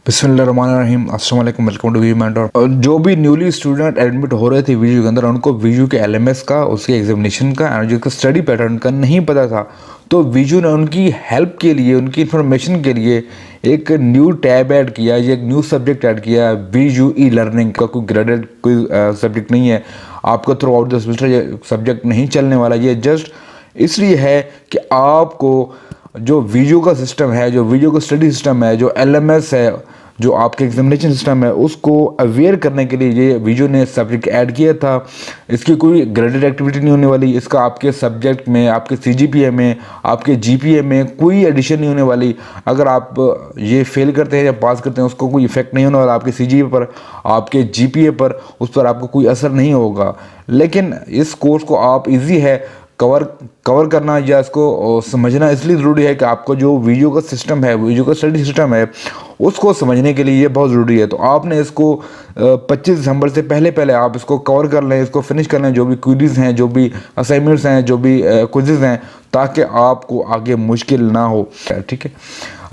बिस्मिल्लाहिर्रहमानिर्रहीम, अस्सलाम वालेकुम, वेलकम टू वी मेंटर। जो भी न्यूली स्टूडेंट एडमिट हो रहे थे वीयू के अंदर, उनको वीयू के एलएमएस का, उसके एग्जामिनेशन का और जिसका स्टडी पैटर्न का नहीं पता था, तो वीयू ने उनकी हेल्प के लिए, उनकी इन्फॉर्मेशन के लिए एक न्यू टैब ऐड किया, ये एक न्यू सब्जेक्ट ऐड किया। वीयू ई लर्निंग का कोई ग्रेडेड कोई सब्जेक्ट नहीं है, आपका थ्रू आउट द सेमेस्टर ये सब्जेक्ट नहीं चलने वाला। ये जस्ट इसलिए है कि आपको जो वीडियो का सिस्टम है, जो वीडियो का स्टडी सिस्टम है, जो एलएमएस है, जो आपके एग्जामिनेशन सिस्टम है, उसको अवेयर करने के लिए ये वीडियो ने सब्जेक्ट ऐड किया था। इसकी कोई ग्रेडेड एक्टिविटी नहीं होने वाली, इसका आपके सब्जेक्ट में, आपके सीजीपीए में, आपके जीपीए में कोई एडिशन नहीं होने वाली। अगर आप ये फेल करते हैं या पास करते हैं, उसको कोई इफेक्ट नहीं होने वाला आपके सीजीपीए पर, आपके जीपीए पर, उस पर आपको कोई असर नहीं होगा। लेकिन इस कोर्स को आप इजी है कवर करना या इसको समझना इसलिए ज़रूरी है कि आपको जो वीडियो का सिस्टम है, वीडियो का स्टडी सिस्टम है, उसको समझने के लिए ये बहुत ज़रूरी है। तो आपने इसको 25 दिसंबर से पहले पहले आप इसको कवर कर लें, इसको फिनिश कर लें, जो भी क्विज़ हैं, जो भी असाइनमेंट्स हैं, जो भी क्विज़ हैं, ताकि आपको आगे मुश्किल ना हो। ठीक है,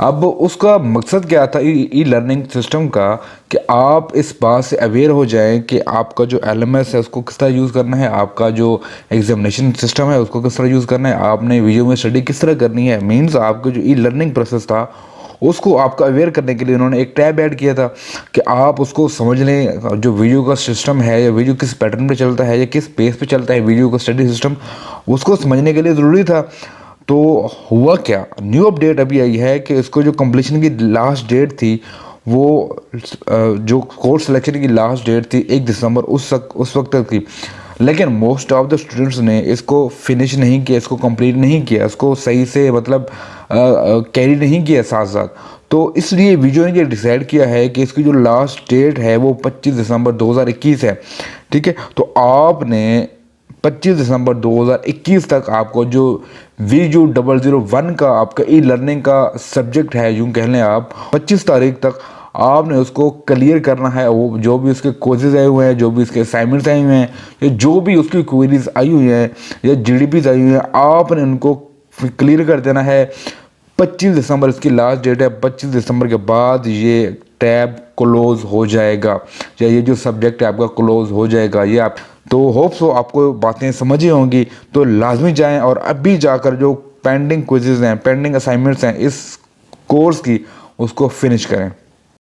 अब उसका मकसद क्या था ई लर्निंग सिस्टम का, कि आप इस बात से अवेयर हो जाएं कि आपका जो एलएमएस है उसको किस तरह यूज़ करना है, आपका जो एग्जामिनेशन सिस्टम है उसको किस तरह यूज़ करना है, आपने वीडियो में स्टडी किस तरह करनी है। मीन्स आपका जो ई लर्निंग प्रोसेस था उसको आपका अवेयर करने के लिए उन्होंने एक टैब ऐड किया था कि आप उसको समझ लें। जो वीडियो का सिस्टम है, या वीडियो किस पैटर्न पे चलता है, या किस पेस पे चलता है वीडियो का स्टडी सिस्टम, उसको समझने के लिए ज़रूरी था। तो हुआ क्या, न्यू अपडेट अभी आई है कि इसको जो कंप्लीशन की लास्ट डेट थी, वो जो कोर्स सिलेक्शन की लास्ट डेट थी 1 दिसंबर, उस वक्त तक थी। लेकिन मोस्ट ऑफ द स्टूडेंट्स ने इसको फिनिश नहीं किया, इसको कंप्लीट नहीं किया, इसको सही से मतलब कैरी नहीं किया साथ साथ। तो इसलिए वीडियो ने ये डिसाइड किया है कि इसकी जो लास्ट डेट है वो 25 दिसंबर 2021 है। ठीक है, तो आपने 25 दिसंबर 2021 तक आपको जो VU001 का आपका ई लर्निंग का सब्जेक्ट है, यूँ कह लें आप, 25 तारीख तक आपने उसको क्लियर करना है। वो जो भी उसके कोर्सेज आए हुए हैं, जो भी उसके असाइनमेंट्स आए हुए हैं, या जो भी उसकी क्वेरीज आई हुई हैं, या जीडीपीज आई हुई हैं, आपने उनको क्लियर कर देना है। 25 दिसंबर इसकी लास्ट डेट है। 25 दिसंबर के बाद ये टैब क्लोज हो जाएगा, या ये जो सब्जेक्ट है आपका क्लोज हो जाएगा। ये आप तो होप सो आपको बातें समझ ही होंगी। तो लाजमी जाएं और अभी जाकर जो पेंडिंग क्विज़ेज़ हैं, पेंडिंग असाइनमेंट्स हैं इस कोर्स की, उसको फिनिश करें।